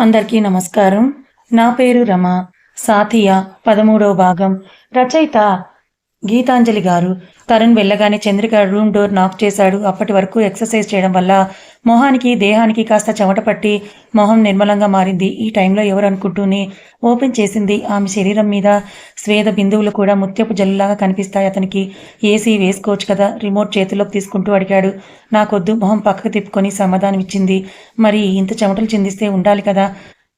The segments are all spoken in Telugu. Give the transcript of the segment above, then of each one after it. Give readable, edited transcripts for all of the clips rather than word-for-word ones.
అందరికీ నమస్కారం. నా పేరు రమ. సాథియా 13వ భాగం. రచయిత గీతాంజలి గారు. తరుణ్ వెళ్ళగానే చంద్రిక రూమ్ డోర్ నాక్ చేశాడు. అప్పటి వరకు ఎక్సర్సైజ్ చేయడం వల్ల మొహానికి దేహానికి కాస్త చెమట పట్టి మొహం నిర్మలంగా మారింది. ఈ టైంలో ఎవరు అనుకుంటూనే ఓపెన్ చేసింది. ఆమె శరీరం మీద స్వేద బిందువులు కూడా ముత్యపు జల్లులాగా కనిపిస్తాయి అతనికి. ఏసీ వేసుకోవచ్చు కదా, రిమోట్ చేతిలోకి తీసుకుంటూ అడిగాడు. నాకొద్దు, మొహం పక్కకు తిప్పుకొని సమాధానం ఇచ్చింది. మరి ఇంత చెమటలు చిందిస్తే ఉండాలి కదా.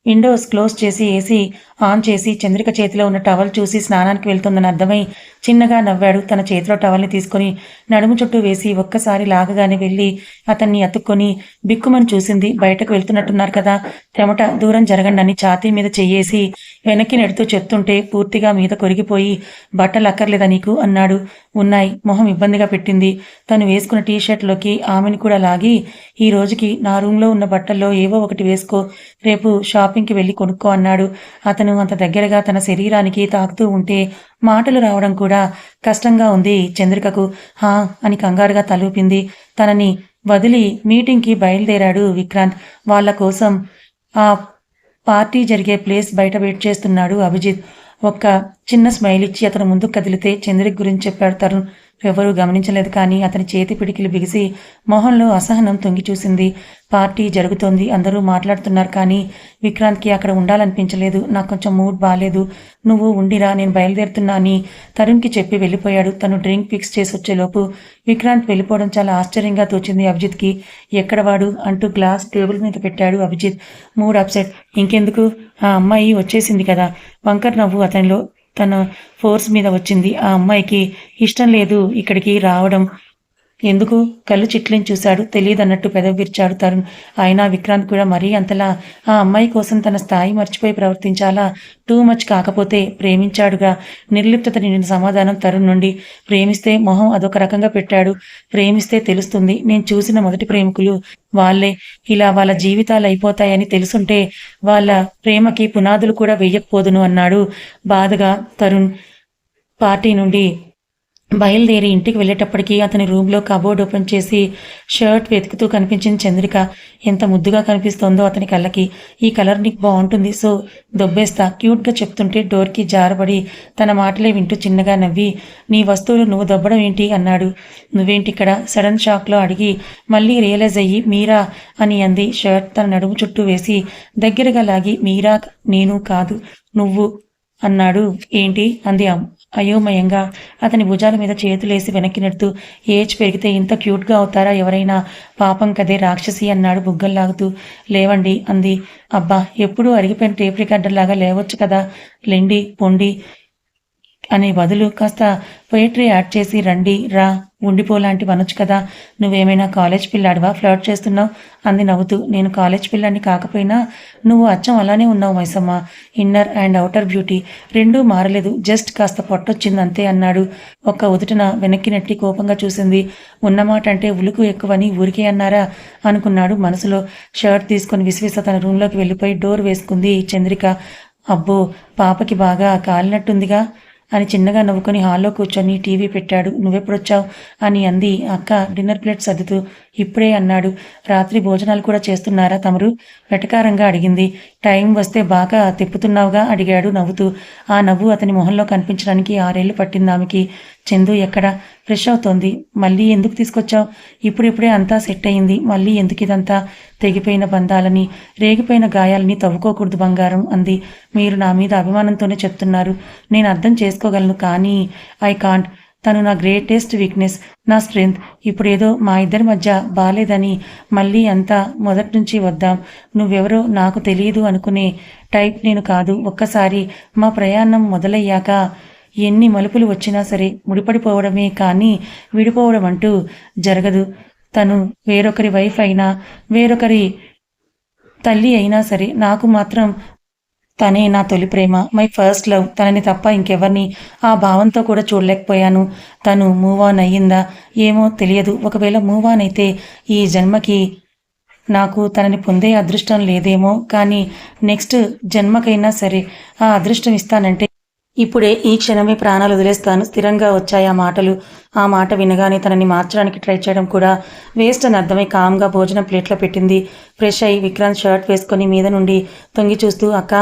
విండోస్ క్లోజ్ చేసి ఏసీ ఆన్ చేసి చంద్రిక చేతిలో ఉన్న టవల్ చూసి స్నానానికి వెళ్తుందని అర్థమై చిన్నగా నవ్వాడు. తన చేతిలో టవల్ని తీసుకుని నడుము చుట్టూ వేసి ఒక్కసారి లాగగానే వెళ్ళి అతన్ని అతుక్కొని బిక్కుమని చూసింది. బయటకు వెళ్తున్నట్టున్నారు కదా, చెమట దూరం జరగండి అని ఛాతీ మీద చెయ్యేసి వెనక్కి నెడుతూ చెప్తుంటే పూర్తిగా మీద కొరిగిపోయి బట్టలు అక్కర్లేదా నీకు అన్నాడు. ఉన్నాయి. మొహం ఇబ్బందిగా పెట్టింది. తను వేసుకున్న టీషర్ట్లోకి ఆమెను కూడా లాగి ఈ రోజుకి నా రూమ్లో ఉన్న బట్టల్లో ఏవో ఒకటి వేసుకో, రేపు షాపింగ్కి వెళ్ళి కొనుక్కో అన్నాడు. అతను అంత దగ్గరగా తన శరీరానికి తాకుతూ ఉంటే మాటలు రావడం కూడా కష్టంగా ఉంది చంద్రికకు. హా అని కంగారుగా తలూపింది. తనని వదిలి మీటింగ్కి బయలుదేరాడు విక్రాంత్. వాళ్ళ కోసం ఆ పార్టీ జరిగే ప్లేస్ బయట వెయిట్ చేస్తున్నాడు అభిజిత్. ఒక్క చిన్న స్మైల్ ఇచ్చి అతను ముందుకు కదిలితే చంద్రిక గురించి చెప్పాడు తరుణ్. ఎవరూ గమనించలేదు, కానీ అతని చేతి పిడికిలు బిగిసి మొహంలో అసహనం తొంగి చూసింది. పార్టీ జరుగుతోంది, అందరూ మాట్లాడుతున్నారు, కానీ విక్రాంత్కి అక్కడ ఉండాలనిపించలేదు. నాకు కొంచెం మూడ్ బాగాలేదు, నువ్వు ఉండిరా, నేను బయలుదేరుతున్నా అని తరుణ్కి చెప్పి వెళ్ళిపోయాడు. తను డ్రింక్ ఫిక్స్ చేసి వచ్చేలోపు విక్రాంత్ వెళ్ళిపోవడం చాలా ఆశ్చర్యంగా తోచింది అభిజిత్కి. ఎక్కడవాడు అంటూ గ్లాస్ టేబుల్ మీద పెట్టాడు అభిజిత్. Mood upset. ఇంకెందుకు, ఆ అమ్మాయి వచ్చేసింది కదా. వంకర్ నవ్వు అతనిలో తన ఫోర్స్ మీద వచ్చింది. ఆ అమ్మాయికి ఇష్టం లేదు ఇక్కడికి రావడం. ఎందుకు? కళ్ళు చిట్లిని చూశాడు. తెలియదన్నట్టు పెదవి విరిచాడు తరుణ్. అయినా విక్రాంత్ కూడా మరీ అంతలా ఆ అమ్మాయి కోసం తన స్థాయి మర్చిపోయి ప్రవర్తించాలా? Too much. కాకపోతే ప్రేమించాడుగా. నిర్లిప్తత నిండిన సమాధానం తరుణ్ నుండి. ప్రేమిస్తే మొహం అదొక రకంగా పెట్టాడు. ప్రేమిస్తే తెలుస్తుంది. నేను చూసిన మొదటి ప్రేమికులు వాళ్ళే. ఇలా వాళ్ళ జీవితాలు అయిపోతాయని తెలుసుంటే వాళ్ళ ప్రేమకి పునాదులు కూడా వెయ్యకపోదును అన్నాడు బాధగా తరుణ్. పార్టీ నుండి బయలుదేరి ఇంటికి వెళ్ళేటప్పటికీ అతని రూమ్లో కబోర్డ్ ఓపెన్ చేసి షర్ట్ వెతుకుతూ కనిపించింది చంద్రిక. ఎంత ముద్దుగా కనిపిస్తోందో అతని కళ్ళకి. ఈ కలర్ నీకు బాగుంటుంది, సో దొబ్బేస్తా క్యూట్గా చెప్తుంటే డోర్కి జారబడి తన మాటలే వింటూ చిన్నగా నవ్వి, నీ వస్తువులు నువ్వు దొబ్బడం ఏంటి అన్నాడు. నువ్వేంటి ఇక్కడ? సడన్ షాక్లో అడిగి మళ్ళీ రియలైజ్ అయ్యి మీరా అని అంది. షర్ట్ తన నడుము చుట్టూ వేసి దగ్గరగా లాగి, మీరా నేను కాదు నువ్వు అన్నాడు. ఏంటి అంది అయోమయంగా అతని భుజాల మీద చేతులేసి వెనక్కి నెడుతూ. ఏజ్ పెరిగితే ఇంత క్యూట్గా అవుతారా ఎవరైనా? పాపం కదే రాక్షసి అన్నాడు బుగ్గల్లాగుతూ. లేవండి అంది. అబ్బా, ఎప్పుడూ అరిగిపోయిన టేప్ రికార్డర్లాగా లేవచ్చు కదా, లెండి పొండి అనే బదులు కాస్త పొయిట్రీ యాడ్ చేసి రండి రా ఉండిపోలాంటి అనొచ్చు కదా. నువ్వేమైనా కాలేజ్ పిల్లాడివా, ఫ్లర్ట్ చేస్తున్నావు అంది నవ్వుతూ. నేను కాలేజ్ పిల్లాన్ని కాకపోయినా నువ్వు అచ్చం అలానే ఉన్నావు Maisamma. Inner and outer beauty రెండూ మారలేదు, జస్ట్ కాస్త పొట్టొచ్చిందంతే అన్నాడు. ఒక్క ఉదుటన వెనక్కి నెట్టి కోపంగా చూసింది. ఉన్నమాట అంటే ఉలుకు ఎక్కువని ఊరికే అన్నారా అనుకున్నాడు మనసులో. షర్ట్ తీసుకుని విసివిస తన రూమ్లోకి వెళ్ళిపోయి డోర్ వేసుకుంది చంద్రిక. అబ్బో, పాపకి బాగా కాలినట్టుందిగా అని చిన్నగా నవ్వుకొని హాల్లో కూర్చొని టీవీ పెట్టాడు. నువ్వెప్పుడొచ్చావు అని అంది అక్క డిన్నర్ ప్లేట్ సర్దుతూ. ఇప్పుడే అన్నాడు. రాత్రి భోజనాలు కూడా చేస్తున్నారా తమరు? వెటకారంగా అడిగింది. టైం వస్తే బాగా తిప్పుతున్నావుగా అడిగాడు నవ్వుతూ. ఆ నవ్వు అతని మొహంలో కనిపించడానికి 6 ఏళ్ళు పట్టింది ఆమెకి. చందు ఎక్కడ? ఫ్రెష్ అవుతోంది. మళ్ళీ ఎందుకు తీసుకొచ్చావు? ఇప్పుడిప్పుడే అంతా సెట్ అయింది, మళ్ళీ ఎందుకు ఇదంతా? తెగిపోయిన బంధాలని, రేగిపోయిన గాయాలని తవ్వుకోకూడదు బంగారం అంది. మీరు నా మీద అభిమానంతోనే చెప్తున్నారు, నేను అర్థం చేసుకోగలను, కానీ ఐ కాంట్. తను నా గ్రేటెస్ట్ వీక్నెస్, నా స్ట్రెంగ్త్. ఇప్పుడేదో మా ఇద్దరి మధ్య బాలేదని మళ్ళీ అంతా మొదటి నుంచి వద్దాం. నువ్వెవరో నాకు తెలియదు అనుకునే టైప్ నేను కాదు. ఒక్కసారి మా ప్రయాణం మొదలయ్యాక ఎన్ని మలుపులు వచ్చినా సరే ముడిపడిపోవడమే కానీ విడిపోవడం అంటూ జరగదు. తను వేరొకరి వైఫ్ అయినా, వేరొకరి తల్లి అయినా సరే నాకు మాత్రం తనే నా తొలి ప్రేమ, మై ఫస్ట్ లవ్. తనని తప్ప ఇంకెవరిని ఆ భావంతో కూడా చూడలేకపోయాను. తను మూవ్ ఆన్ అయ్యిందా ఏమో తెలియదు. ఒకవేళ మూవ్ ఆన్ అయితే ఈ జన్మకి నాకు తనని పొందే అదృష్టం లేదేమో, కానీ నెక్స్ట్ జన్మకైనా సరే ఆ అదృష్టం ఇస్తానంటే ఇప్పుడే ఈ క్షణమే ప్రాణాలు వదిలేస్తాను. స్థిరంగా వచ్చాయి ఆ మాటలు. ఆ మాట వినగానే తనని మార్చడానికి ట్రై చేయడం కూడా వేస్ట్ అని అర్థమై కామ్గా భోజనం ప్లేట్లో పెట్టింది. ఫ్రెష్ అయి విక్రాంత్ షర్ట్ వేసుకొని మీద నుండి తొంగి చూస్తూ అక్క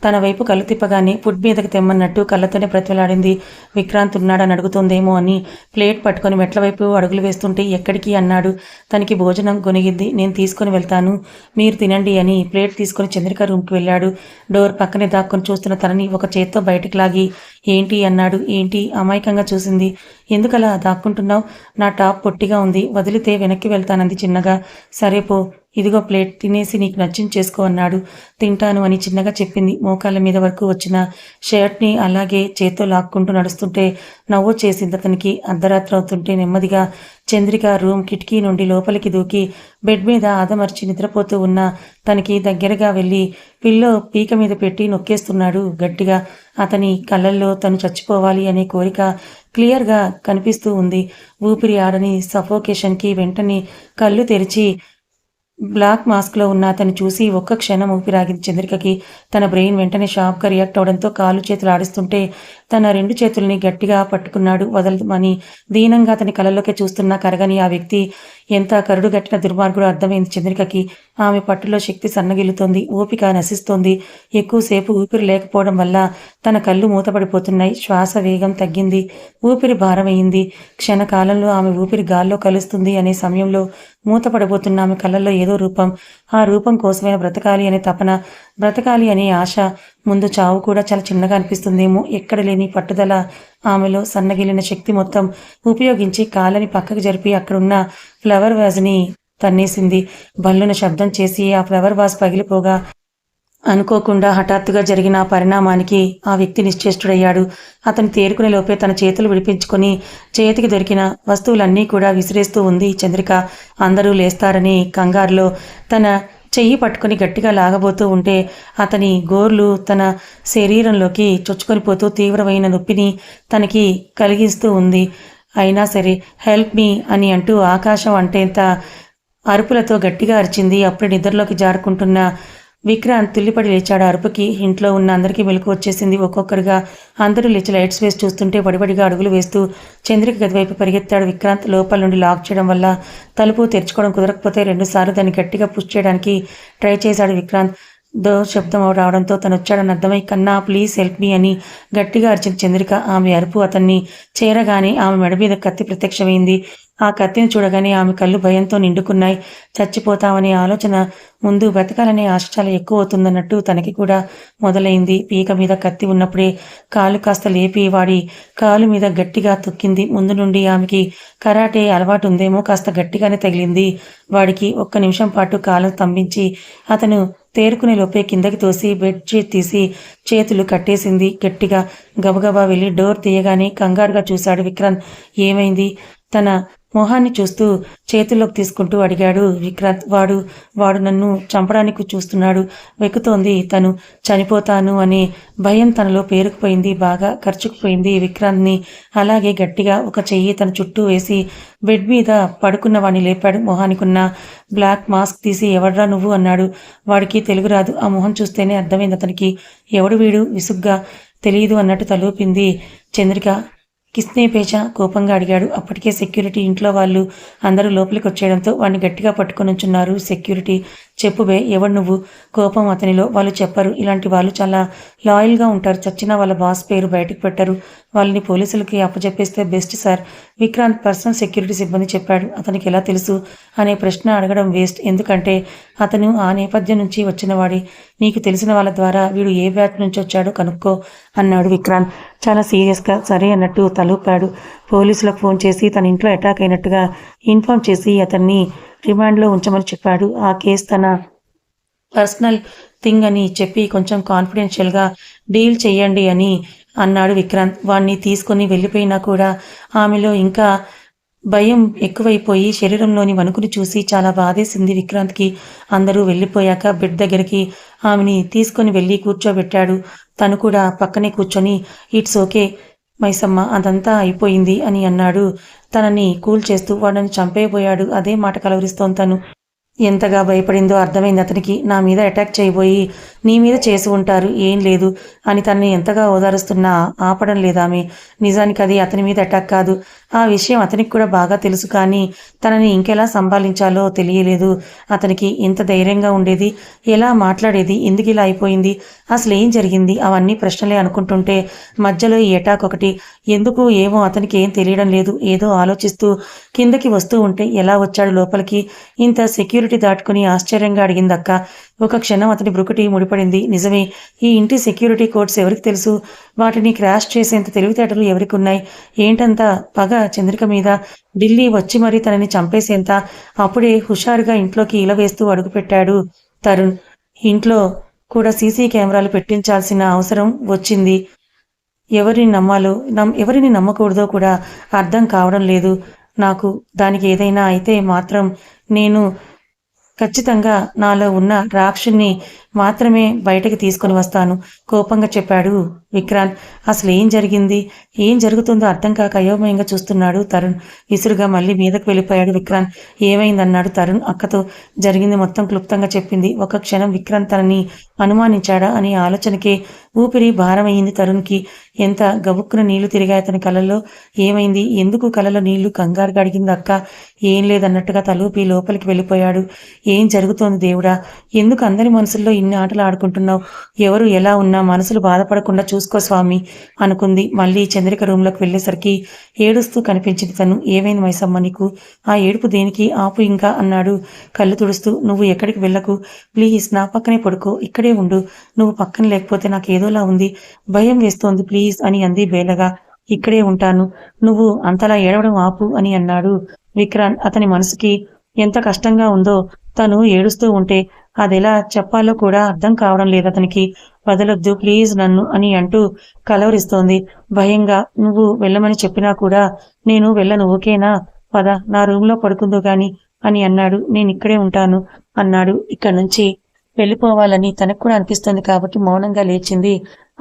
తన వైపు కళ్ళు తిప్పగానే ఫుడ్ మీదకి తెమ్మన్నట్టు కళ్ళతోనే బ్రతిలాడింది. విక్రాంత్ ఉన్నాడని అడుగుతుందేమో అని ప్లేట్ పట్టుకొని మెట్ల వైపు అడుగులు వేస్తుంటే ఎక్కడికి అన్నాడు. తనకి భోజనం గొనిగింది. నేను తీసుకొని వెళ్తాను, మీరు తినండి అని ప్లేట్ తీసుకొని చంద్రిక రూమ్కి వెళ్ళాడు. డోర్ పక్కనే దాక్కొని చూస్తున్న తనని ఒక చేత్తో బయటికి లాగి ఏంటి అన్నాడు. ఏంటి అమాయకంగా చూసింది. ఎందుకలా దాక్కుంటున్నావు? నా టాప్ పొట్టిగా ఉంది, వదిలితే వెనక్కి వెళ్తానంది చిన్నగా. సరే పో, ఇదిగో ప్లేట్, తినేసి నీకు నచ్చింది చేసుకో అన్నాడు. తింటాను అని చిన్నగా చెప్పింది. మోకాళ్ళ మీద వరకు వచ్చిన షర్ట్ని అలాగే చేత్తో లాక్కుంటూ నడుస్తుంటే నవ్వు చేసింది అతనికి. అర్ధరాత్రి అవుతుంటే నెమ్మదిగా చంద్రిక రూమ్ కిటికీ నుండి లోపలికి దూకి బెడ్ మీద ఆదమర్చి నిద్రపోతూ ఉన్న తనకి దగ్గరగా వెళ్ళి పిల్లో పీక మీద పెట్టి నొక్కేస్తున్నాడు గట్టిగా. అతని కళ్ళల్లో తను చచ్చిపోవాలి అనే కోరిక క్లియర్గా కనిపిస్తూ ఉంది. ఊపిరి ఆడని సఫోకేషన్కి వెంటనే కళ్ళు తెరిచి బ్లాక్ మాస్క్లో ఉన్న అతన్ని చూసి ఒక్క క్షణం ఊపిరాగింది చంద్రికకి. తన బ్రెయిన్ వెంటనే షార్ప్గా రియాక్ట్ అవడంతో కాళ్ళు చేతులు ఆడిస్తుంటే తన రెండు చేతుల్ని గట్టిగా పట్టుకున్నాడు. వదలమని దీనంగా అతని కళ్ళలోకి చూస్తున్నా కరగని ఆ వ్యక్తి ఎంత కరుడుగట్టిన దుర్మార్గుడు అర్థమైంది చంద్రికకి. ఆమె పట్టులో శక్తి సన్నగిల్లుతోంది, ఓపిక నశిస్తోంది. ఎక్కువసేపు ఊపిరి లేకపోవడం వల్ల తన కళ్ళు మూతపడిపోతున్నాయి. శ్వాస వేగం తగ్గింది, ఊపిరి భారమైంది. క్షణకాలంలో ఆమె ఊపిరి గాల్లో కలుస్తుంది అనే సమయంలో మూతపడబోతున్న ఆమె కళ్ళల్లో ఏదో రూపం. ఆ రూపం కోసమైనా బ్రతకాలి అనే తపన, బ్రతకాలి అనే ఆశ. ముందు చావు కూడా చాలా చిన్నగా అనిపిస్తుందేమో. ఎక్కడ లేని పట్టుదల ఆమెలో. సన్నగిలిన శక్తి మొత్తం ఉపయోగించి కాళ్ళని పక్కకు జరిపి అక్కడున్న ఫ్లవర్ వాజ్ని తన్నేసింది. బల్లున శబ్దం చేసి ఆ ఫ్లవర్ వాజ్ పగిలిపోగా అనుకోకుండా హఠాత్తుగా జరిగిన ఆ పరిణామానికి ఆ వ్యక్తి నిశ్చేష్టుడయ్యాడు. అతను తేరుకునే లోపే తన చేతులు విడిపించుకొని చేతికి దొరికిన వస్తువులన్నీ కూడా విసిరేస్తూ ఉంది చంద్రిక. అందరూ లేస్తారని కంగారులో తన చెయ్యి పట్టుకుని గట్టిగా లాగబోతూ ఉంటే అతని గోర్లు తన శరీరంలోకి చొచ్చుకొని పోతూ తీవ్రమైన నొప్పిని తనకి కలిగిస్తూ ఉంది. అయినా సరే హెల్ప్ మీ అని అంటూ ఆకాశం అంటేంత అరుపులతో గట్టిగా అరిచింది. అప్పుడే నిద్రలోకి జారుకుంటున్న విక్రాంత్ తుల్లిపడి లేచాడు. అరుపుకి ఇంట్లో ఉన్న అందరికీ మెలకు వచ్చేసింది. ఒక్కొక్కరుగా అందరూ లేచి లైట్స్ వేసి చూస్తుంటే వడివడిగా అడుగులు వేస్తూ చంద్రిక గదివైపు పరిగెత్తాడు విక్రాంత్. లోపల నుండి లాక్ చేయడం వల్ల తలుపు తెరుచుకోవడం కుదరకపోతే 2 సార్లు దాన్ని గట్టిగా పుష్ చేయడానికి ట్రై చేశాడు విక్రాంత్. శబ్దం రావడంతో తను వచ్చాడని అర్థమై కన్నా ప్లీజ్ హెల్ప్ మీ అని గట్టిగా అరిచిన చంద్రిక. ఆమె అరుపు అతన్ని చేరగానే ఆమె మెడ మీద కత్తి ప్రత్యక్షమైంది. ఆ కత్తిని చూడగానే ఆమె కళ్ళు భయంతో నిండుకున్నాయి. చచ్చిపోతామనే ఆలోచన ముందు బ్రతకాలనే ఆశ చాలా ఎక్కువ అవుతుందన్నట్టు తనకి కూడా మొదలైంది. పీక మీద కత్తి ఉన్నప్పుడే కాలు కాస్త లేపి వాడి కాలు మీద గట్టిగా తొక్కింది. ముందు నుండి ఆమెకి కరాటే అలవాటు ఉందేమో, కాస్త గట్టిగానే తగిలింది వాడికి. ఒక్క నిమిషం పాటు కాలు స్తంభించి అతను తేరుకునే లోపే కిందకి తోసి బెడ్షీట్ తీసి చేతులు కట్టేసింది గట్టిగా. గబగబా వెళ్ళి డోర్ తీయగానే కంగారుగా చూశాడు విక్రాంత్. ఏమైంది? తన మొహాన్ని చూస్తూ చేతుల్లోకి తీసుకుంటూ అడిగాడు విక్రాంత్. వాడు నన్ను చంపడానికి చూస్తున్నాడు. వెక్కుతోంది తను. చనిపోతాను అనే భయం తనలో పేరుకుపోయింది, బాగా ఖర్చుకుపోయింది. విక్రాంత్ని అలాగే గట్టిగా ఒక చెయ్యి తన చుట్టూ వేసి బెడ్ మీద పడుకున్న వాడిని లేపాడు. మొహానికున్న బ్లాక్ మాస్క్ తీసి ఎవడ్రా నువ్వు అన్నాడు. వాడికి తెలుగు రాదు. ఆ మొహం చూస్తేనే అర్థమైంది అతనికి. ఎవడు వీడు? విసుగ్గా. తెలీదు అన్నట్టు తలూపింది చంద్రిక. కిస్నే పేచా కోపంగా అడిగాడు. అప్పటికే సెక్యూరిటీ ఇంట్లో వాళ్ళు అందరూ లోపలికి వచ్చేయడంతో వాడిని గట్టిగా పట్టుకొని ఉంచున్నారు సెక్యూరిటీ. చెప్పుబే, ఎవడు నువ్వు? కోపం అతనిలో. వాళ్ళు చెప్పరు. ఇలాంటి వాళ్ళు చాలా లాయల్గా ఉంటారు. చచ్చినా వాళ్ళ బాస్ పేరు బయటకు పెట్టరు. వాళ్ళని పోలీసులకి అప్పచెప్పేస్తే best sir. Vikrant personal security సిబ్బంది చెప్పాడు. అతనికి ఎలా తెలుసు అనే ప్రశ్న అడగడం వేస్ట్, ఎందుకంటే అతను ఆ నేపథ్యం నుంచి వచ్చినవాడి. నీకు తెలిసిన వాళ్ళ ద్వారా వీడు ఏ బ్యాచ్ నుంచి వచ్చాడో కనుక్కో అన్నాడు విక్రాంత్ చాలా సీరియస్గా. సరే అన్నట్టు తలూపాడు. పోలీసులకు ఫోన్ చేసి తన ఇంట్లో అటాక్ అయినట్టుగా ఇన్ఫార్మ్ చేసి అతన్ని రిమాండ్లో ఉంచమని చెప్పాడు. ఆ కేసు తన పర్సనల్ థింగ్ అని చెప్పి కొంచెం కాన్ఫిడెన్షియల్గా డీల్ చెయ్యండి అని అన్నాడు విక్రాంత్. వాణ్ణి తీసుకొని వెళ్ళిపోయినా కూడా ఆమెలో ఇంకా భయం ఎక్కువైపోయి శరీరంలోని వణుకుని చూసి చాలా బాధేసింది విక్రాంత్కి. అందరూ వెళ్ళిపోయాక బెడ్ దగ్గరికి ఆమెని తీసుకొని వెళ్ళి కూర్చోబెట్టాడు. తను కూడా పక్కనే కూర్చొని ఇట్స్ ఓకే మైసమ్మ, అదంతా అయిపోయింది అని అన్నాడు తనని కూల్ చేస్తూ. వాడని చంపేయబోయాడు. అదే మాట కలవరిస్తోంది తను. ఎంతగా భయపడిందో అర్థమైంది అతనికి. నా మీద అటాక్ చేయబోయి నీ మీద చేసి ఉంటారు, ఏం లేదు అని తనని ఎంతగా ఓదారుస్తున్నా ఆపడం లేదామె. నిజానికి అది అతని మీద అటాక్ కాదు. ఆ విషయం అతనికి కూడా బాగా తెలుసు. కానీ తనని ఇంకెలా సంభాళించాలో తెలియలేదు అతనికి. ఎంత ధైర్యంగా ఉండేది, ఎలా మాట్లాడేది, ఎందుకు ఇలా అయిపోయింది, అసలు ఏం జరిగింది, అవన్నీ ప్రశ్నలే అనుకుంటుంటే మధ్యలో ఈ అటాక్ ఒకటి. ఎందుకు ఏమో అతనికి ఏం తెలియడం లేదు. ఏదో ఆలోచిస్తూ కిందకి వస్తూ ఉంటే ఎలా వచ్చాడు లోపలికి, ఇంత సెక్యూరిటీ దాటుకుని ఆశ్చర్యంగా అడిగిందక్క. ఒక క్షణం అతని బ్రుకుటి ముడిపడింది. నిజమే, ఈ ఇంటి సెక్యూరిటీ కోడ్స్ ఎవరికి తెలుసు, వాటిని క్రాష్ చేసేంత తెలివితేటలు ఎవరికి ఉన్నాయి, ఏంటంత పగ చంద్రిక మీద, ఢిల్లీ వచ్చి మరీ తనని చంపేసేంత. అప్పుడే హుషారుగా ఇంట్లోకి ఇలవేస్తూ అడుగుపెట్టాడు తరుణ్. ఇంట్లో కూడా సీసీ కెమెరాలు పెట్టించాల్సిన అవసరం వచ్చింది. ఎవరిని నమ్మాలో ఎవరిని నమ్మకూడదో కూడా అర్థం కావడం లేదు నాకు. దానికి ఏదైనా అయితే మాత్రం నేను ఖచ్చితంగా నాలో ఉన్న రాక్షుని మాత్రమే బయటకి తీసుకుని వస్తాను, కోపంగా చెప్పాడు విక్రాంత్. అసలు ఏం జరిగింది, ఏం జరుగుతుందో అర్థం కాక అయోమయంగా చూస్తున్నాడు తరుణ్. విసురుగా మళ్ళీ మీదకు వెళ్ళిపోయాడు విక్రాంత్. ఏమైందన్నాడు తరుణ్ అక్కతో. జరిగింది మొత్తం క్లుప్తంగా చెప్పింది. ఒక క్షణం విక్రాంత్ తనని అనుమానించాడా అనే ఆలోచనకే ఊపిరి భారమయ్యింది తరుణ్కి. ఎంత గబుక్కున నీళ్లు తిరిగాయి అతని కళ్ళల్లో. ఏమైంది, ఎందుకు కళ్ళలో నీళ్లు, కంగారుగా అడిగింది అక్క. ఏం లేదన్నట్టుగా తలూపి లోపలికి వెళ్ళిపోయాడు. ఏం జరుగుతోంది దేవుడా, ఎందుకు అందరి మనసుల్లో ఇన్ని ఆటలు ఆడుకుంటున్నావు, ఎవరు ఎలా ఉన్నా మనసులు బాధపడకుండా చూసుకో స్వామి అనుకుంది. మళ్ళీ చంద్రిక రూంలోకి వెళ్ళేసరికి ఏడుస్తూ కనిపించింది తను. ఏమైంది మైసమ్మ నీకు, ఆ ఏడుపు దేనికి, ఆపు ఇంకా అన్నాడు కళ్ళు తుడుస్తూ. నువ్వు ఎక్కడికి వెళ్ళకు ప్లీజ్, నా పక్కనే పడుకో, ఇక్కడే ఉండు, నువ్వు పక్కన లేకపోతే నాకు ఏదోలా ఉంది, భయం వేస్తోంది ప్లీజ్ అని అంది బేలగా. ఇక్కడే ఉంటాను, నువ్వు అంతలా ఏడవడం ఆపు అని అన్నాడు విక్రాంత్. అతని మనసుకి ఎంత కష్టంగా ఉందో తను ఏడుస్తూ ఉంటే అదెలా చెప్పాలో కూడా అర్థం కావడం లేదు అతనికి. వదలొద్దు ప్లీజ్ నన్ను అని అంటూ కలవరిస్తోంది భయంగా. నువ్వు వెళ్ళమని చెప్పినా కూడా నేను వెళ్ళను, ఓకేనా, పద నా రూంలో పడుకుందో గాని అని అన్నాడు. నేను ఇక్కడే ఉంటాను అన్నాడు. ఇక్కడ నుంచి వెళ్ళిపోవాలని తనకు కూడా అనిపిస్తుంది కాబట్టి మౌనంగా లేచింది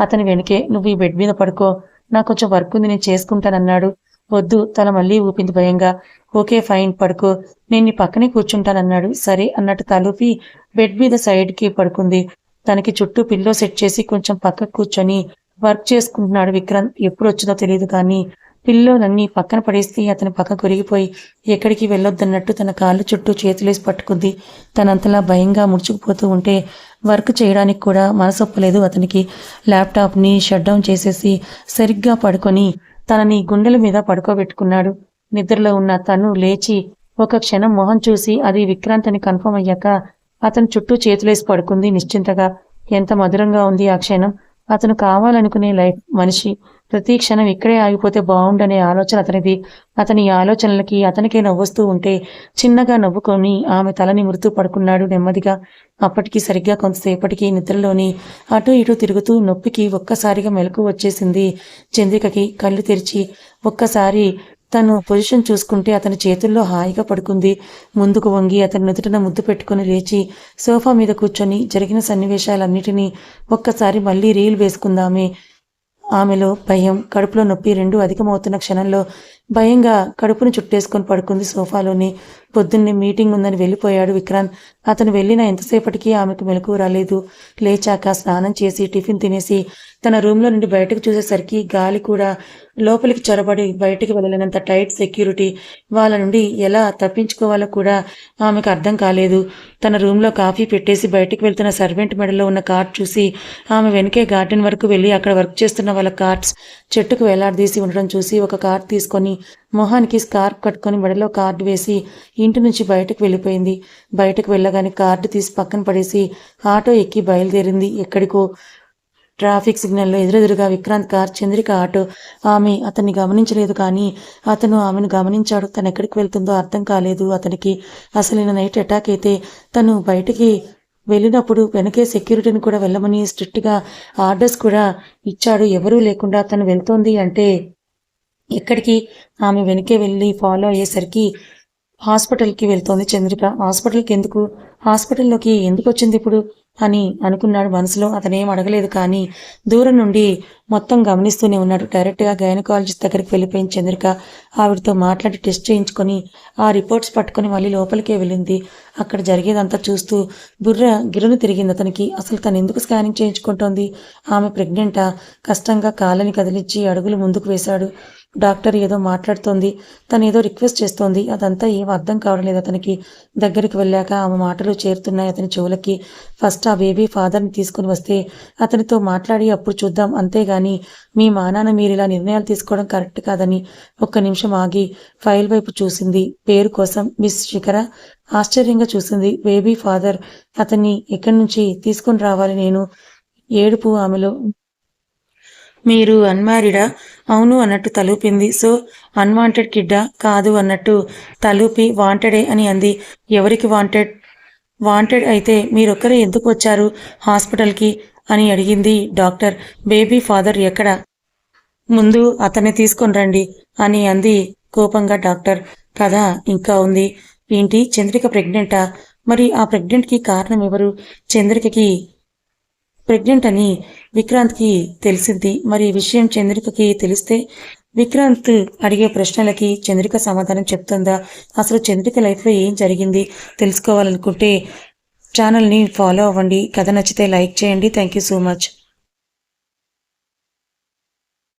అతని వెనుకే. నువ్వు ఈ బెడ్ మీద పడుకో, నాకు కొంచెం వర్క్ ఉంది, నేను చేసుకుంటానన్నాడు. వద్దు, తల మళ్ళీ ఊపింది భయంగా. ఓకే ఫైన్ పడుకో, నేను నీ పక్కనే కూర్చుంటానన్నాడు. సరే అన్నట్టు తలూపి బెడ్ మీద సైడ్కి పడుకుంది. తనకి చుట్టూ పిల్లో సెట్ చేసి కొంచెం పక్కకు కూర్చొని వర్క్ చేసుకుంటున్నాడు విక్రాంత్. ఎప్పుడు వచ్చిందో తెలియదు కానీ పిల్లోనన్నీ పక్కన పడేసి అతని పక్క కొరిగిపోయి ఎక్కడికి వెళ్ళొద్దన్నట్టు తన కాళ్ళు చుట్టూ చేతులేసి పట్టుకుంది. తనంతలా భయంగా ముడుచుకుపోతూ ఉంటే వర్క్ చేయడానికి కూడా మనసొప్పలేదు అతనికి. ల్యాప్టాప్ని షట్ డౌన్ చేసేసి సరిగ్గా పడుకొని తనని గుండెల మీద పడుకోబెట్టుకున్నాడు. నిద్రలో ఉన్న తను లేచి ఒక క్షణం మొహం చూసి అది విక్రాంత్ అని కన్ఫర్మ్ అయ్యాక అతను చుట్టూ చేతులేసి పడుకుంది నిశ్చింతగా. ఎంత మధురంగా ఉంది ఆ క్షణం. అతను కావాలనుకునే లైఫ్ మనిషి ప్రతి క్షణం ఇక్కడే ఆగిపోతే బాగుండనే ఆలోచన అతనిది. అతని ఆలోచనలకి అతనికే నవ్వొస్తూ ఉంటే చిన్నగా నవ్వుకొని ఆమె తలని మురుతూ పడుకున్నాడు నెమ్మదిగా. అప్పటికి సరిగ్గా కొంతసేపటికి నిద్రలోని అటూ ఇటూ తిరుగుతూ నొప్పికి ఒక్కసారిగా మెలకు వచ్చేసింది చంద్రికకి. కళ్ళు తెరిచి ఒక్కసారి తను పొజిషన్ చూసుకుంటే అతని చేతుల్లో హాయిగా పడుకుంది. ముందుకు వంగి అతని నుదుటిన ముద్దు పెట్టుకుని లేచి సోఫా మీద కూర్చొని జరిగిన సన్నివేశాలన్నిటినీ ఒక్కసారి మళ్ళీ రీల్ వేసుకుందామే. ఆమెలో భయం, కడుపులో నొప్పి రెండూ అధికమవుతున్న క్షణంలో భయంగా కడుపును చుట్టేసుకొని పడుకుంది సోఫాలోని. పొద్దున్నే మీటింగ్ ఉందని వెళ్ళిపోయాడు విక్రాంత్. అతను వెళ్ళిన ఎంతసేపటికి ఆమెకు మెలకువ రాలేదు. లేచాక స్నానం చేసి టిఫిన్ తినేసి తన రూమ్లో నుండి బయటకు చూసేసరికి గాలి కూడా లోపలికి చొరబడి బయటికి వెళ్ళలేనంత టైట్ సెక్యూరిటీ. వాళ్ళ నుండి ఎలా తప్పించుకోవాలో కూడా ఆమెకు అర్థం కాలేదు. తన రూమ్లో కాఫీ పెట్టేసి బయటికి వెళ్తున్న సర్వెంట్ మెడలో ఉన్న కార్డ్ చూసి ఆమె వెనకే గార్డెన్ వరకు వెళ్ళి అక్కడ వర్క్ చేస్తున్న వాళ్ళ కార్డ్స్ చెట్టుకు వేలాడదీసి ఉండడం చూసి ఒక కార్డ్ తీసుకొని మొహానికి స్కార్ఫ్ కట్టుకొని మెడలో కార్డు వేసి ఇంటి నుంచి బయటకు వెళ్ళిపోయింది. బయటకు వెళ్ళగానే కార్డు తీసి పక్కన పడేసి ఆటో ఎక్కి బయలుదేరింది ఎక్కడికో. ట్రాఫిక్ సిగ్నల్లో ఎదురెదురుగా విక్రాంత్ కార్, చంద్రిక ఆటో. ఆమె అతన్ని గమనించలేదు కానీ అతను ఆమెను గమనించాడు. తను ఎక్కడికి వెళ్తుందో అర్థం కాలేదు అతనికి. అసలు నైట్ అటాక్ అయితే తను బయటికి వెళ్ళినప్పుడు వెనకే సెక్యూరిటీని కూడా వెళ్ళమని స్ట్రిక్ట్గా ఆర్డర్స్ కూడా ఇచ్చాడు. ఎవరూ లేకుండా తను వెళ్తోంది అంటే ఎక్కడికి, ఆమె వెనకే వెళ్ళి ఫాలో అయ్యేసరికి హాస్పిటల్కి వెళ్తోంది చంద్రిక. హాస్పిటల్కి ఎందుకు, హాస్పిటల్లోకి ఎందుకు వచ్చింది ఇప్పుడు? అని అనుకున్నాడు మనసులో. అతనేం అడగలేదు, కానీ దూరం నుండి మొత్తం గమనిస్తూనే ఉన్నాడు. డైరెక్ట్గా గైనకాలజిస్ట్ దగ్గరికి వెళ్ళిపోయింది చంద్రిక. ఆవిడతో మాట్లాడి టెస్ట్ చేయించుకొని ఆ రిపోర్ట్స్ పట్టుకొని మళ్ళీ లోపలికే వెళ్ళింది. అక్కడ జరిగేదంతా చూస్తూ బుర్ర గిరును తిరిగింది అతనికి. అసలు తను ఎందుకు స్కానింగ్ చేయించుకుంటోంది? ఆమె ప్రెగ్నెంటా? కష్టంగా కాళ్ళని కదిలించి అడుగులు ముందుకు వేశాడు. డాక్టర్ ఏదో మాట్లాడుతోంది, తను ఏదో రిక్వెస్ట్ చేస్తోంది. అదంతా ఏం అర్థం కావడం లేదు అతనికి. దగ్గరికి వెళ్ళాక ఆమె మాటలు చేరుతున్నాయి అతని చెవులకి. ఫస్ట్ ఆ బేబీ ఫాదర్ని తీసుకుని వస్తే అతనితో మాట్లాడి అప్పుడు చూద్దాం, అంతేగాని మీ మానాన మీరు ఇలా నిర్ణయాలు తీసుకోవడం కరెక్ట్ కాదని. ఒక్క నిమిషం ఆగి ఫైల్ వైపు చూసింది. పేరు కోసం మిస్ శిఖర. ఆశ్చర్యంగా చూసింది. బేబీ ఫాదర్ అతన్ని ఎక్కడి నుంచి తీసుకుని రావాలి నేను? ఏడుపు ఆమెలో. మీరు అన్మ్యారీడా? అవును అన్నట్టు తలూపింది. So unwanted కిడ్డా? కాదు అన్నట్టు తలూపి వాంటెడే అని అంది. ఎవరికి వాంటెడ్? వాంటెడ్ అయితే మీరొక్కరే ఎందుకు వచ్చారు హాస్పిటల్కి అని అడిగింది డాక్టర్. బేబీ ఫాదర్ ఎక్కడ? ముందు అతన్ని తీసుకొని రండి అని అంది కోపంగా డాక్టర్. కథ ఇంకా ఉంది. ఏంటి, చంద్రిక ప్రెగ్నెంటా? మరి ఆ ప్రెగ్నెంట్కి కారణం ఎవరు? చంద్రికకి ప్రెగ్నెంట్ అని విక్రాంత్కి తెలిసింది. మరి ఈ విషయం చంద్రికకి తెలిస్తే విక్రాంత్ అడిగే ప్రశ్నలకి చంద్రిక సమాధానం చెప్తుందా? అసలు చంద్రిక లైఫ్లో ఏం జరిగింది తెలుసుకోవాలనుకుంటే ఛానల్ని ఫాలో అవ్వండి. కథ నచ్చితే లైక్ చేయండి. Thank you so much.